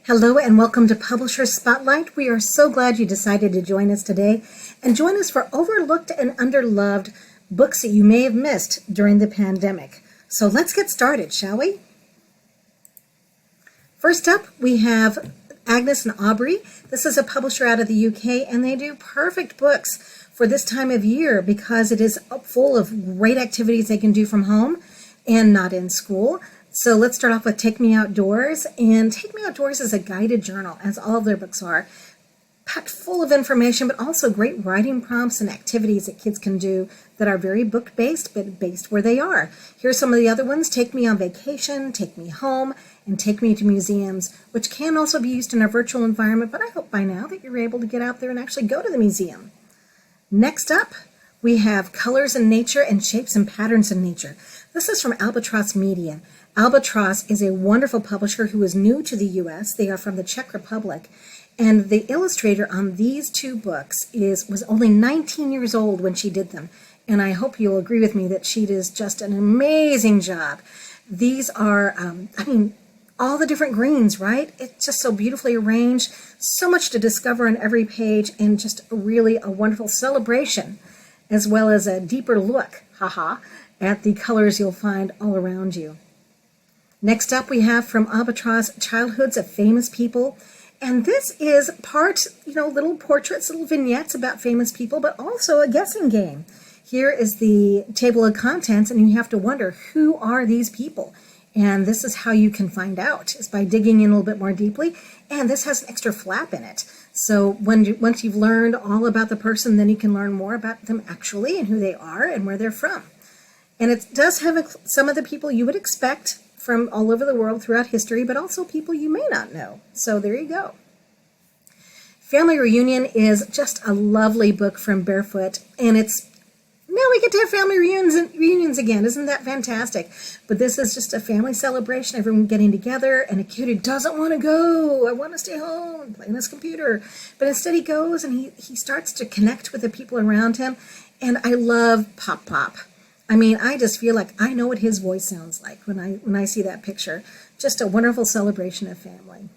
Hello and welcome to Publisher Spotlight. We are so glad you decided to join us today and join us for overlooked and underloved books that you may have missed during the pandemic. So let's get started, shall we? First up, we have Agnes and Aubrey. This is a publisher out of the UK, and they do perfect books for this time of year because it is full of great activities they can do from home and not in school. So let's start off with Take Me Outdoors. And Take Me Outdoors is a guided journal, as all of their books are, packed full of information, but also great writing prompts and activities that kids can do that are very book-based, but based where they are. Here's some of the other ones: Take Me on Vacation, Take Me Home, and Take Me to Museums, which can also be used in a virtual environment, but I hope by now that you're able to get out there and actually go to the museum. Next up, we have Colors in Nature and Shapes and Patterns in Nature. This is from Albatross Media. Albatross is a wonderful publisher who is new to the U.S. They are from the Czech Republic. And the illustrator on these two books was only 19 years old when she did them. And I hope you'll agree with me that she does just an amazing job. These are, all the different greens, right? It's just so beautifully arranged, so much to discover on every page, and just really a wonderful celebration, as well as a deeper look, at the colors you'll find all around you. Next up, we have from Albatross, Childhoods of Famous People. And this is part, little portraits, little vignettes about famous people, but also a guessing game. Here is the table of contents, and you have to wonder, who are these people? And this is how you can find out, is by digging in a little bit more deeply. And this has an extra flap in it. So once you've learned all about the person, then you can learn more about them actually and who they are and where they're from. And it does have some of the people you would expect from all over the world throughout history, but also people you may not know. So there you go. Family Reunion is just a lovely book from Barefoot, and now we get to have family reunions again. Isn't that fantastic? But this is just a family celebration, everyone getting together, and a kid who doesn't want to go. I want to stay home and play on his computer. But instead he goes and he starts to connect with the people around him. And I love Pop Pop. I just feel like I know what his voice sounds like when I see that picture. Just a wonderful celebration of family.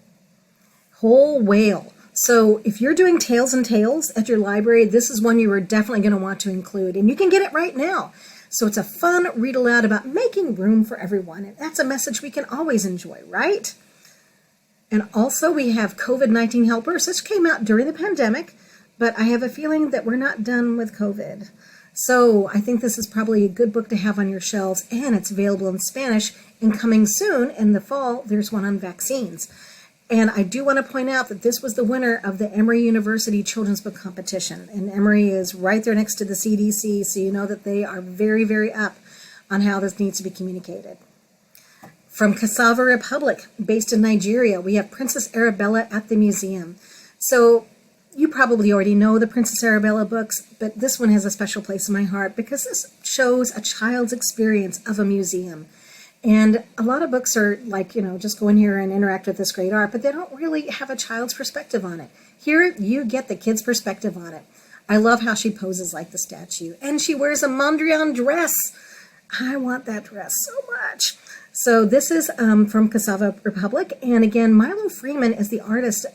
Whole Whale. So if you're doing Tales and Tales at your library, this is one you are definitely going to want to include. And you can get it right now. So it's a fun read aloud about making room for everyone. And that's a message we can always enjoy, right? And also we have COVID-19 Helpers. This came out during the pandemic, but I have a feeling that we're not done with COVID. So I think this is probably a good book to have on your shelves, and it's available in Spanish, and coming soon in the fall, there's one on vaccines. And I do want to point out that this was the winner of the Emory University Children's Book Competition, and Emory is right there next to the CDC, so you know that they are very, very up on how this needs to be communicated. From Cassava Republic, based in Nigeria, we have Princess Arabella at the Museum. So you probably already know the Princess Arabella books, but this one has a special place in my heart because this shows a child's experience of a museum. And a lot of books are like, just go in here and interact with this great art, but they don't really have a child's perspective on it. Here, you get the kid's perspective on it. I love how she poses like the statue, and she wears a Mondrian dress. I want that dress so much. So this is from Cassava Republic, and again, Milo Freeman is the artist,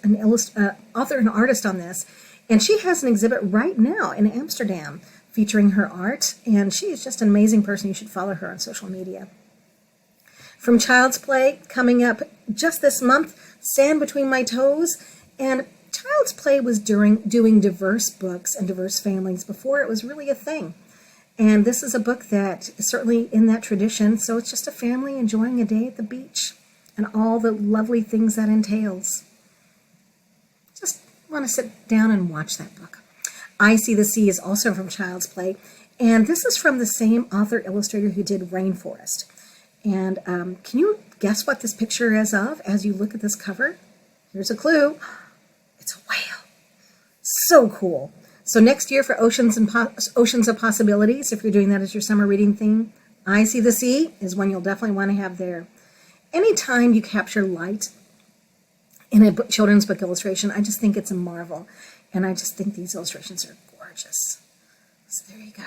author and artist on this, and she has an exhibit right now in Amsterdam featuring her art, and she is just an amazing person. You should follow her on social media. From Child's Play, coming up just this month, Sand Between My Toes, and Child's Play was doing diverse books and diverse families before it was really a thing. And this is a book that is certainly in that tradition, so it's just a family enjoying a day at the beach and all the lovely things that entails. Just want to sit down and watch that book. I See the Sea is also from Child's Play, and this is from the same author-illustrator who did Rainforest. And can you guess what this picture is of as you look at this cover? Here's a clue. It's a whale. So cool. So next year for Oceans of Possibilities, if you're doing that as your summer reading theme, I See the Sea is one you'll definitely want to have there. Anytime you capture light in a children's book illustration, I just think it's a marvel. And I just think these illustrations are gorgeous. So there you go.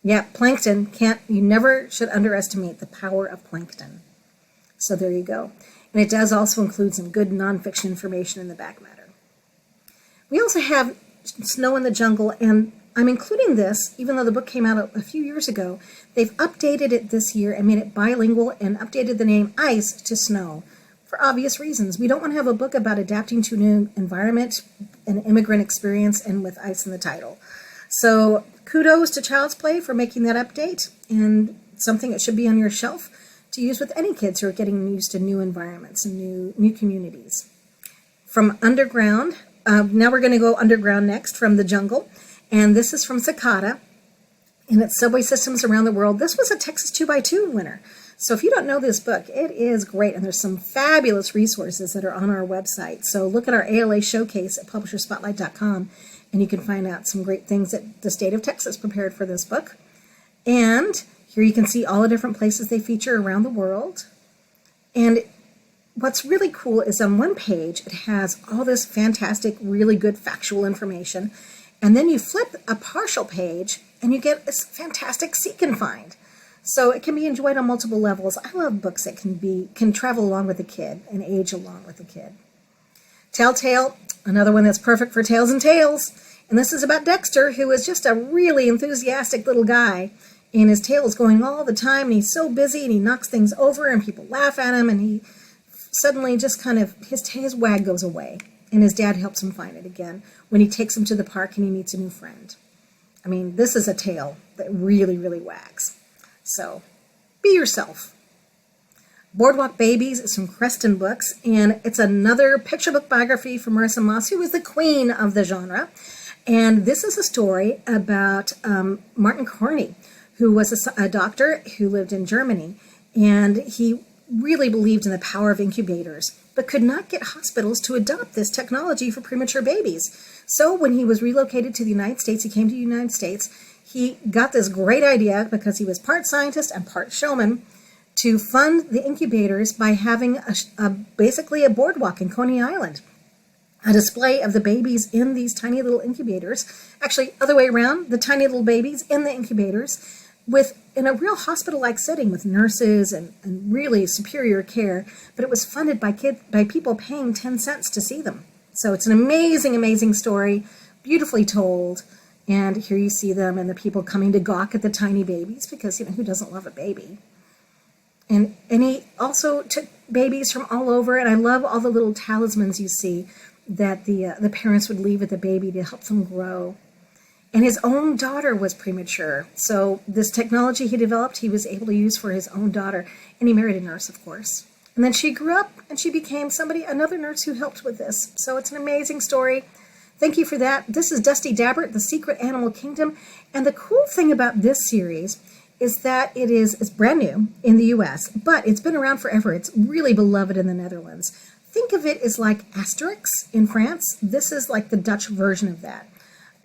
Yeah, plankton. You never should underestimate the power of plankton. So there you go. And it does also include some good nonfiction information in the back matter. We also have Snow in the Jungle, and I'm including this, even though the book came out a few years ago. They've updated it this year and made it bilingual and updated the name Ice to Snow for obvious reasons. We don't want to have a book about adapting to a new environment, an immigrant experience, and with ice in the title. So kudos to Child's Play for making that update, and something that should be on your shelf to use with any kids who are getting used to new environments and new communities. From Underground, now we're going to go underground next, from the jungle. And this is from Cicada, and it's Subway Systems Around the World. This was a Texas 2x2 winner. So if you don't know this book, it is great, and there's some fabulous resources that are on our website. So look at our ALA showcase at publisherspotlight.com, and you can find out some great things that the state of Texas prepared for this book. And here you can see all the different places they feature around the world. And what's really cool is on one page, it has all this fantastic, really good factual information. And then you flip a partial page and you get this fantastic seek and find. So it can be enjoyed on multiple levels. I love books that can travel along with a kid and age along with a kid. Telltale, another one that's perfect for tales and tales. And this is about Dexter, who is just a really enthusiastic little guy. And his tail is going all the time, and he's so busy, and he knocks things over, and people laugh at him, and he suddenly just his wag goes away. And his dad helps him find it again when he takes him to the park and he meets a new friend. I mean, this is a tale that really, really wags. So, be yourself. Boardwalk Babies is from Creston Books, and it's another picture book biography from Marissa Moss, who is the queen of the genre. And this is a story about Martin Corney, who was a doctor who lived in Germany, and he really believed in the power of incubators, but could not get hospitals to adopt this technology for premature babies. So when he was relocated to the United States, he came to the United States, he got this great idea, because he was part scientist and part showman, to fund the incubators by having basically a boardwalk in Coney Island. A display of the babies in these tiny little incubators, actually other way around, the tiny little babies in the incubators, in a real hospital-like setting with nurses and really superior care, but it was funded by people paying 10 cents to see them. So it's an amazing, amazing story, beautifully told, and here you see them and the people coming to gawk at the tiny babies, because, who doesn't love a baby? And he also took babies from all over, and I love all the little talismans you see that the parents would leave with the baby to help them grow. And his own daughter was premature. So this technology he developed, he was able to use for his own daughter. And he married a nurse, of course. And then she grew up and she became another nurse who helped with this. So it's an amazing story. Thank you for that. This is Dusty Dabbert, The Secret Animal Kingdom. And the cool thing about this series is that it's brand new in the U.S., but it's been around forever. It's really beloved in the Netherlands. Think of it as like Asterix in France. This is like the Dutch version of that.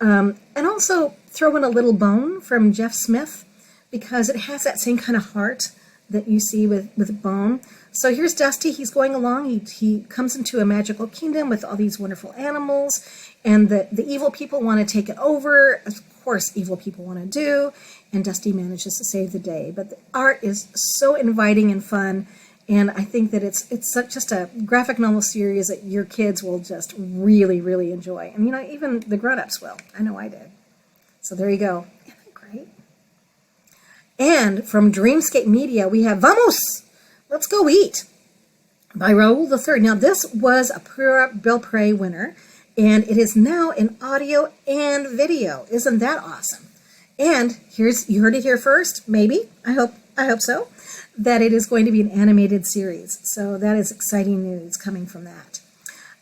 And also throw in a little bone from Jeff Smith, because it has that same kind of heart that you see with bone. So here's Dusty. He's going along. He comes into a magical kingdom with all these wonderful animals, and the evil people want to take it over. Of course, evil people want to do, and Dusty manages to save the day. But the art is so inviting and fun. And I think that it's just a graphic novel series that your kids will just really, really enjoy. And, even the grown-ups will. I know I did. So there you go. Isn't that great? And from Dreamscape Media, we have Vamos! Let's Go Eat by Raoul III. Now, this was a Prix Belpré winner, and it is now in audio and video. Isn't that awesome? And you heard it here first, maybe. I hope so. That it is going to be an animated series. So that is exciting news coming from that.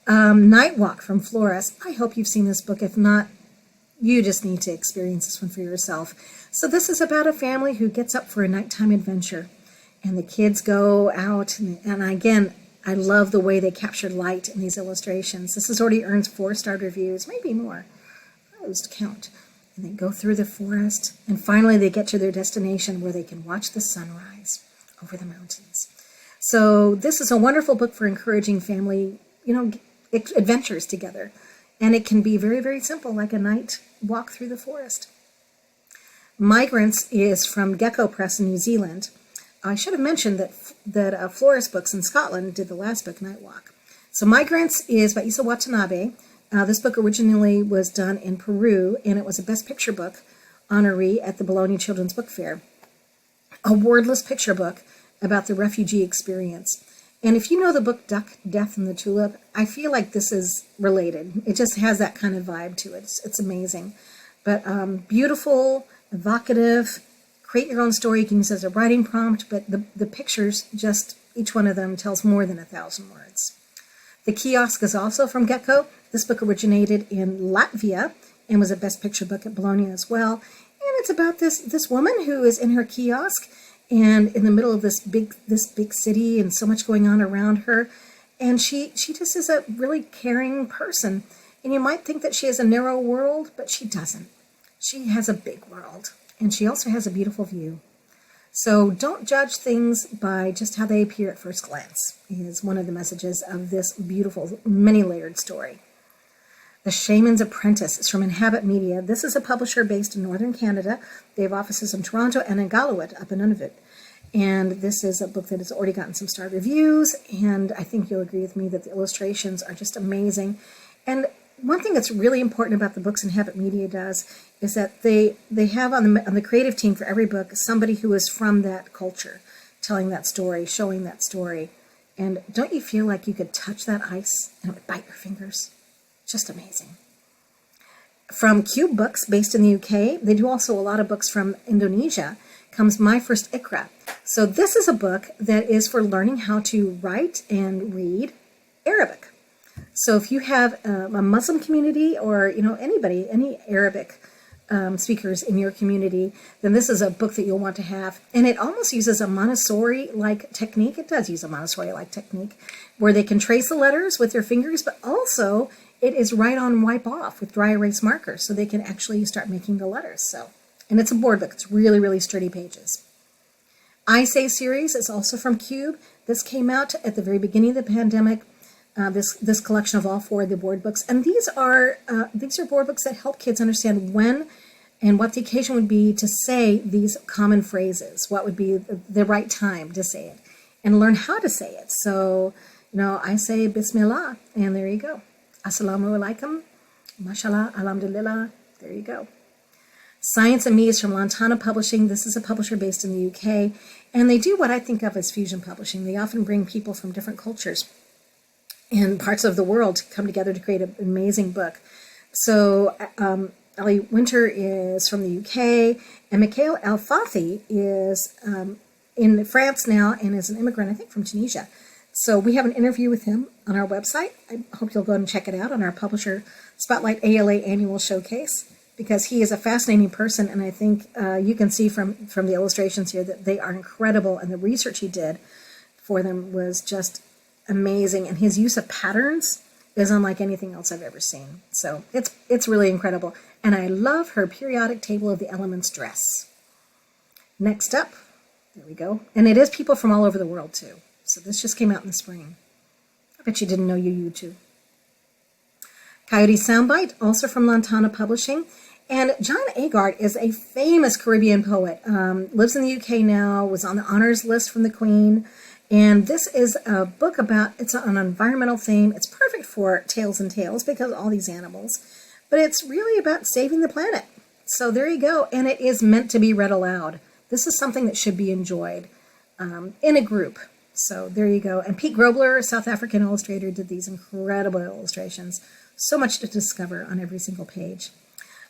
Night Walk from Flores. I hope you've seen this book. If not, you just need to experience this one for yourself. So this is about a family who gets up for a nighttime adventure. And the kids go out. And again, I love the way they capture light in these illustrations. This has already earned 4-star reviews, maybe more. I lose count. And they go through the forest. And finally they get to their destination where they can watch the sunrise over the mountains. So this is a wonderful book for encouraging family, adventures together. And it can be very, very simple, like a night walk through the forest. Migrants is from Gecko Press in New Zealand. I should have mentioned that Florist Books in Scotland did the last book, Night Walk. So Migrants is by Isa Watanabe. This book originally was done in Peru, and it was a Best Picture Book honoree at the Bologna Children's Book Fair. A wordless picture book about the refugee experience. And if you know the book Duck, Death, and the Tulip, I feel like this is related. It just has that kind of vibe to it. It's amazing. But beautiful, evocative, create your own story. You can use it as a writing prompt, but the pictures, just each one of them tells more than 1,000 words. The Kiosk is also from Gecko. This book originated in Latvia and was a Best Picture Book at Bologna as well. And it's about this woman who is in her kiosk and in the middle of this big city and so much going on around her. And she just is a really caring person. And you might think that she has a narrow world, but she doesn't. She has a big world. And she also has a beautiful view. So don't judge things by just how they appear at first glance, is one of the messages of this beautiful, many-layered story. The Shaman's Apprentice is from Inhabit Media. This is a publisher based in northern Canada. They have offices in Toronto and in Iqaluit, up in Nunavut. And this is a book that has already gotten some star reviews, and I think you'll agree with me that the illustrations are just amazing. And one thing that's really important about the books Inhabit Media does is that they have on the creative team for every book somebody who is from that culture, telling that story, showing that story. And don't you feel like you could touch that ice and it would bite your fingers? Just amazing. From Cube Books, based in the UK, they do also a lot of books from Indonesia, comes My First Ikra. So this is a book that is for learning how to write and read Arabic. So if you have a Muslim community or anybody, any Arabic speakers in your community, then this is a book that you'll want to have. And it almost uses a Montessori-like technique. It does use a Montessori-like technique where they can trace the letters with their fingers, but also it is write on, wipe off with dry erase markers, so they can actually start making the letters. And it's a board book. It's really, really sturdy pages. I Say series is also from Cube. This came out at the very beginning of the pandemic. This collection of all 4 of the board books, and these are board books that help kids understand when and what the occasion would be to say these common phrases. What would be the right time to say it, and learn how to say it. So, I say Bismillah, and there you go. Assalamu alaikum, mashallah, alhamdulillah, there you go. Science and Me is from Lantana Publishing. This is a publisher based in the UK, and they do what I think of as fusion publishing. They often bring people from different cultures and parts of the world to come together to create an amazing book. So Ellie Winter is from the UK, and Mikhail El-Fathi is in France now and is an immigrant, I think, from Tunisia. So we have an interview with him on our website. I hope you'll go and check it out on our Publisher Spotlight ALA Annual Showcase, because he is a fascinating person, and I think you can see from the illustrations here that they are incredible, and the research he did for them was just amazing, and his use of patterns is unlike anything else I've ever seen. So it's really incredible, and I love her periodic table of the elements dress. Next up, there we go, and it is people from all over the world too. So this just came out in the spring. I bet you didn't know you too. Coyote Soundbite, also from Lantana Publishing, and John Agard is a famous Caribbean poet. Lives in the UK now, was on the honors list from the Queen. And this is a book it's an environmental theme. It's perfect for Tales and Tales because of all these animals, but it's really about saving the planet. So there you go. And it is meant to be read aloud. This is something that should be enjoyed in a group. So there you go. And Pete Grobler, a South African illustrator, did these incredible illustrations. So much to discover on every single page.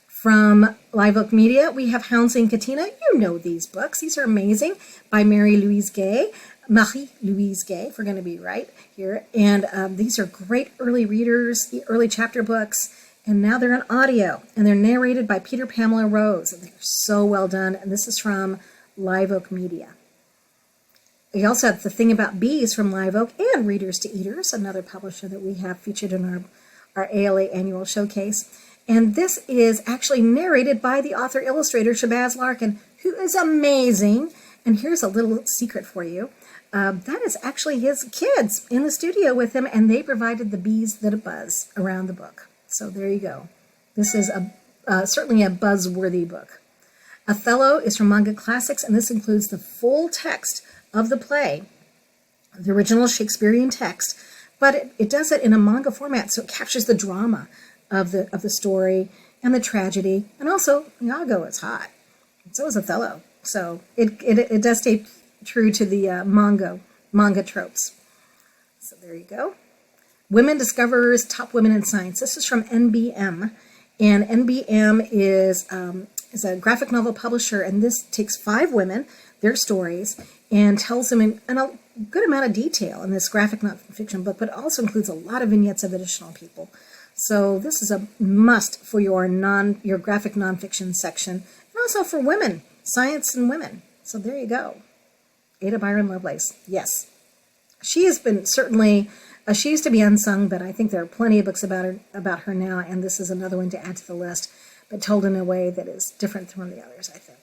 From Live Oak Media, we have Houndsing Katina. You know these books. These are amazing, by Marie-Louise Gay, if we're going to be right here. And these are great early readers, early chapter books. And now they're on audio, and they're narrated by Peter Pamela Rose. And they're so well done. And this is from Live Oak Media. We also have The Thing About Bees from Live Oak and Readers to Eaters, another publisher that we have featured in our ALA annual showcase. And this is actually narrated by the author-illustrator Shabazz Larkin, who is amazing. And here's a little secret for you. That is actually his kids in the studio with him, and they provided the bees that buzz around the book. So there you go. This is certainly a buzzworthy book. Othello is from Manga Classics, and this includes the full text of the play, the original Shakespearean text, but it does it in a manga format, so it captures the drama of the story and the tragedy. And also, Iago is hot. So is Othello. So it does stay true to the manga tropes. So there you go. Women Discoverers, Top Women in Science. This is from NBM. And NBM is a graphic novel publisher, and this takes 5 women, their stories, and tells them in a good amount of detail in this graphic nonfiction book, but also includes a lot of vignettes of additional people. So this is a must for your graphic nonfiction section, and also for women, science and women. So there you go. Ada Byron Lovelace. Yes. She has been certainly, she used to be unsung, but I think there are plenty of books about her now, and this is another one to add to the list, but told in a way that is different from the others, I think.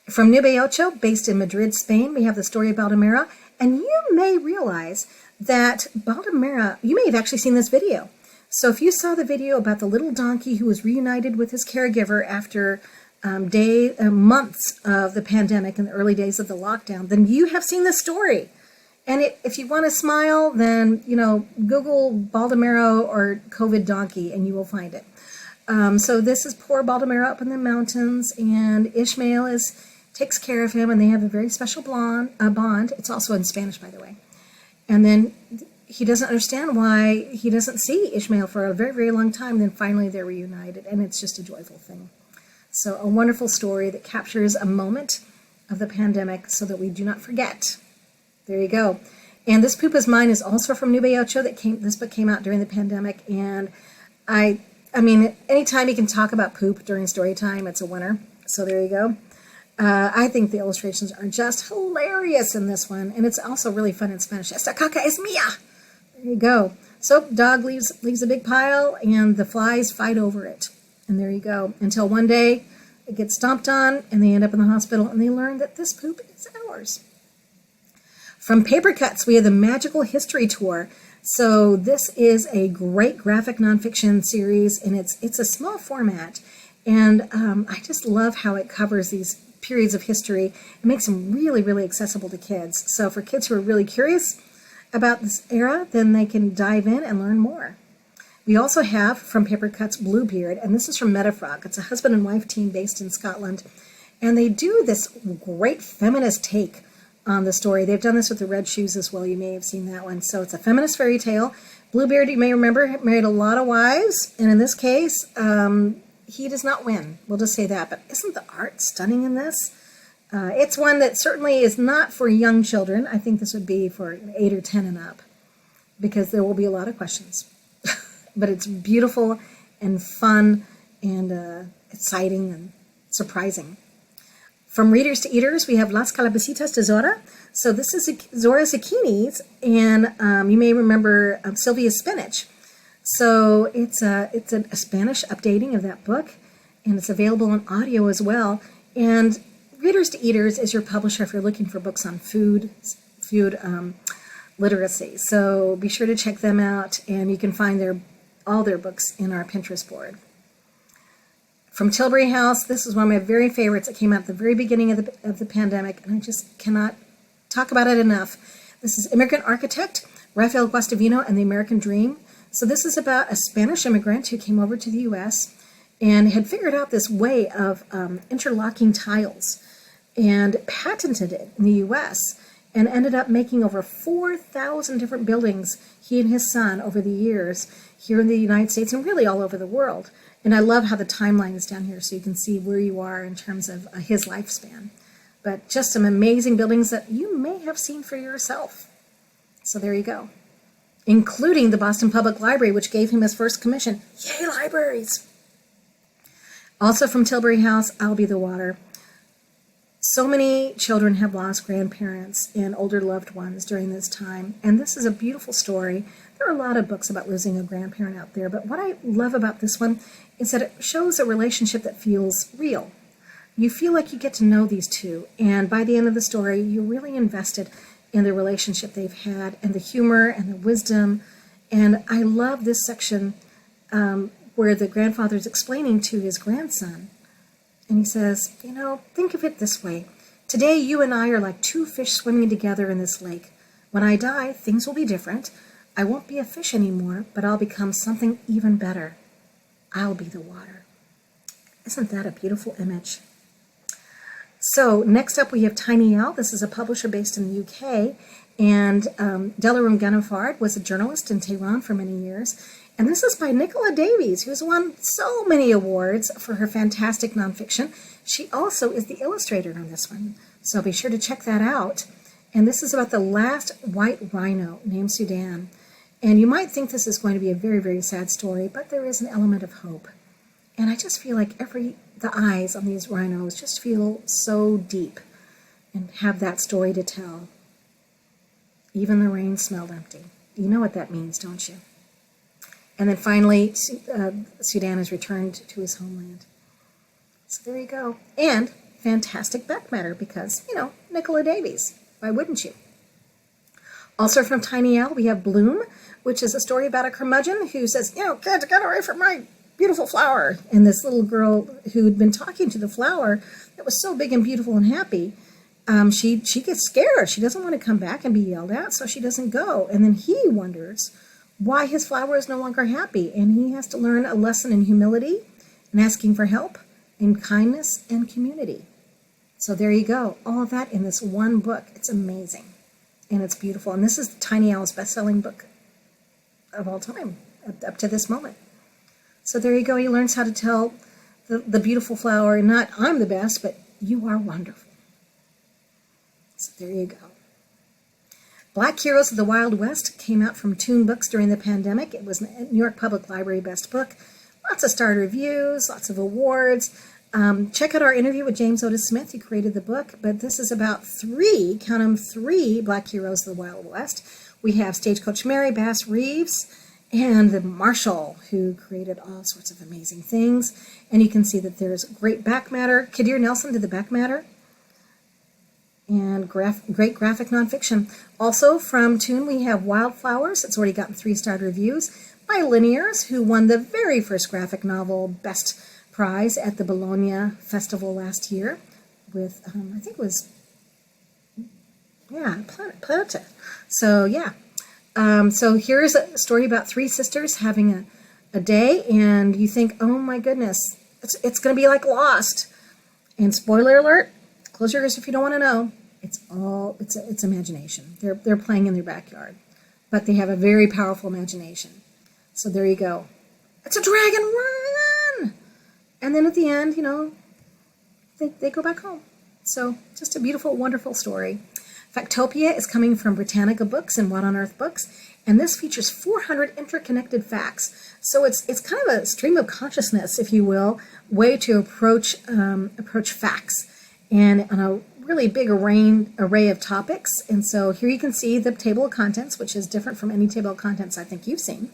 From Nube Ocho, based in Madrid, Spain, we have the story of Baldomero, and you may realize that Baldomero, you may have actually seen this video. So if you saw the video about the little donkey who was reunited with his caregiver after months of the pandemic and the early days of the lockdown, then you have seen the story. And if you want to smile, then, Google Baldomero or COVID donkey and you will find it. So this is poor Baldomero up in the mountains, and Ishmael takes care of him, and they have a very special bond. It's also in Spanish, by the way. And then he doesn't understand why he doesn't see Ishmael for a very, very long time. Then finally they're reunited, and it's just a joyful thing. So a wonderful story that captures a moment of the pandemic so that we do not forget. There you go. And This Poop Is Mine is also from Nube Ocho. This book came out during the pandemic, and I mean, anytime you can talk about poop during story time, it's a winner. So there you go. I think the illustrations are just hilarious in this one, and it's also really fun in Spanish. Esta caca es mía. There you go. So dog leaves a big pile, and the flies fight over it. And there you go. Until one day it gets stomped on, and they end up in the hospital, and they learn that this poop is ours. From Paper Cuts, we have the Magical History Tour. So this is a great graphic nonfiction series, and it's a small format, and I just love how it covers these periods of history. It makes them really, really accessible to kids. So for kids who are really curious about this era, then they can dive in and learn more. We also have from Paper Cuts Bluebeard, and this is from Metafrog. It's a husband and wife team based in Scotland, and they do this great feminist take on the story. They've done this with the Red Shoes as well. You may have seen that one. So it's a feminist fairy tale. Bluebeard, you may remember, married a lot of wives, and in this case, he does not win. We'll just say that. But isn't the art stunning in this? It's one that certainly is not for young children. I think this would be for 8 or 10 and up, because there will be a lot of questions. But it's beautiful and fun and exciting and surprising. From Readers to Eaters, we have Las Calabacitas de Zora. So this is Zora Zucchinis, and you may remember Sylvia's Spinach. So it's a Spanish updating of that book, and it's available on audio as well. And Readers to Eaters is your publisher if you're looking for books on food literacy. So be sure to check them out, and you can find all their books in our Pinterest board. From Tilbury House, this is one of my very favorites. It came out at the very beginning of the pandemic, and I just cannot talk about it enough. This is Immigrant Architect, Rafael Guastavino and the American Dream. So this is about a Spanish immigrant who came over to the U.S. and had figured out this way of interlocking tiles and patented it in the U.S. and ended up making over 4,000 different buildings, he and his son, over the years here in the United States and really all over the world. And I love how the timeline is down here so you can see where you are in terms of his lifespan. But just some amazing buildings that you may have seen for yourself. So there you go. Including the Boston Public Library, which gave him his first commission. Yay, libraries! Also from Tilbury House, I'll Be the Water. So many children have lost grandparents and older loved ones during this time, and this is a beautiful story. There are a lot of books about losing a grandparent out there, but what I love about this one is that it shows a relationship that feels real. You feel like you get to know these two, and by the end of the story, you're really invested in the relationship they've had, and the humor and the wisdom. And I love this section where the grandfather is explaining to his grandson, and he says, think of it this way. Today, you and I are like two fish swimming together in this lake. When I die, things will be different. I won't be a fish anymore, but I'll become something even better. I'll be the water. Isn't that a beautiful image? So next up we have Tiny Owl. This is a publisher based in the UK, and Delarum Ganafard was a journalist in Tehran for many years. And this is by Nicola Davies, who's won so many awards for her fantastic nonfiction. She also is the illustrator on this one, so be sure to check that out. And this is about the last white rhino named Sudan. And you might think this is going to be a very, very sad story, but there is an element of hope. And I just feel like the eyes on these rhinos just feel so deep and have that story to tell. Even the rain smelled empty. You know what that means, don't you? And then finally, Sudan is returned to his homeland. So there you go. And fantastic back matter because, Nicola Davies. Why wouldn't you? Also from Tiny Owl, we have Bloom, which is a story about a curmudgeon who says, kids, get away from my beautiful flower. And this little girl who'd been talking to the flower that was so big and beautiful and happy, she gets scared. She doesn't want to come back and be yelled at, so she doesn't go. And then he wonders why his flower is no longer happy. And he has to learn a lesson in humility and asking for help and kindness and community. So there you go. All of that in this one book. It's amazing. And it's beautiful. And this is Tiny Owl's best-selling book of all time, up to this moment. So there you go. He learns how to tell the beautiful flower, not I'm the best, but you are wonderful. So there you go. Black Heroes of the Wild West came out from Toon Books during the pandemic. It was New York Public Library Best Book. Lots of starred reviews, lots of awards. Check out our interview with James Otis Smith, who created the book. But this is about three Black Heroes of the Wild West. We have Stagecoach Mary, Bass Reeves, and the Marshal, who created all sorts of amazing things. And you can see that there's great back matter. Kadir Nelson did the back matter. And great graphic nonfiction. Also from Toon, we have Wildflowers. It's already gotten 3-starred reviews by Linears, who won the very first graphic novel Best Prize at the Bologna Festival last year with, I think it was, Planeta. So, yeah. So here's a story about 3 sisters having a day, and you think, oh my goodness, it's going to be like Lost. And spoiler alert, close your ears if you don't want to know. It's imagination. They're playing in their backyard, but they have a very powerful imagination. So there you go. It's a dragon, run! And then at the end, they go back home. So just a beautiful, wonderful story. Factopia is coming from Britannica Books and What on Earth Books, and this features 400 interconnected facts. So it's kind of a stream of consciousness, if you will, way to approach facts, and on a really big array of topics. And so here you can see the table of contents, which is different from any table of contents I think you've seen.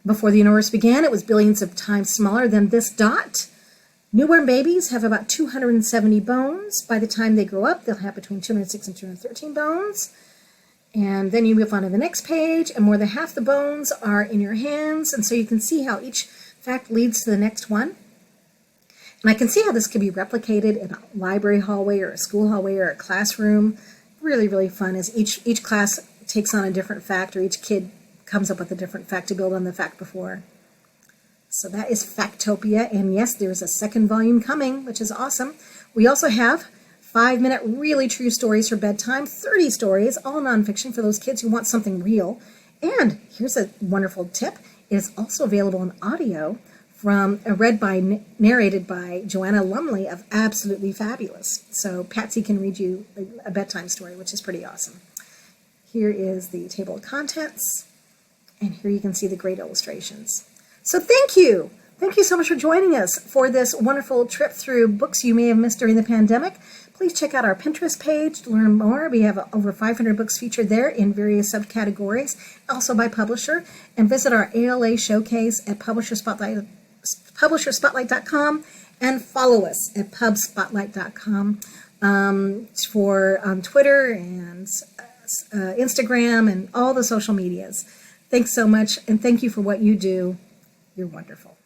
Before the universe began, it was billions of times smaller than this dot. Newborn babies have about 270 bones. By the time they grow up, they'll have between 206 and 213 bones. And then you move on to the next page, and more than half the bones are in your hands. And so you can see how each fact leads to the next one. And I can see how this could be replicated in a library hallway or a school hallway or a classroom. Really, really fun as each class takes on a different fact, or each kid comes up with a different fact to build on the fact before. So that is Factopia, and yes, there's a second volume coming, which is awesome. We also have 5-minute really true stories for bedtime, 30 stories, all nonfiction for those kids who want something real. And here's a wonderful tip. It is also available in audio narrated by Joanna Lumley of Absolutely Fabulous. So Patsy can read you a bedtime story, which is pretty awesome. Here is the table of contents, and here you can see the great illustrations. So thank you. Thank you so much for joining us for this wonderful trip through books you may have missed during the pandemic. Please check out our Pinterest page to learn more. We have over 500 books featured there in various subcategories, also by publisher. And visit our ALA showcase at publisherspotlight.com, and follow us at pubspotlight.com for Twitter and Instagram and all the social medias. Thanks so much, and thank you for what you do. You're wonderful.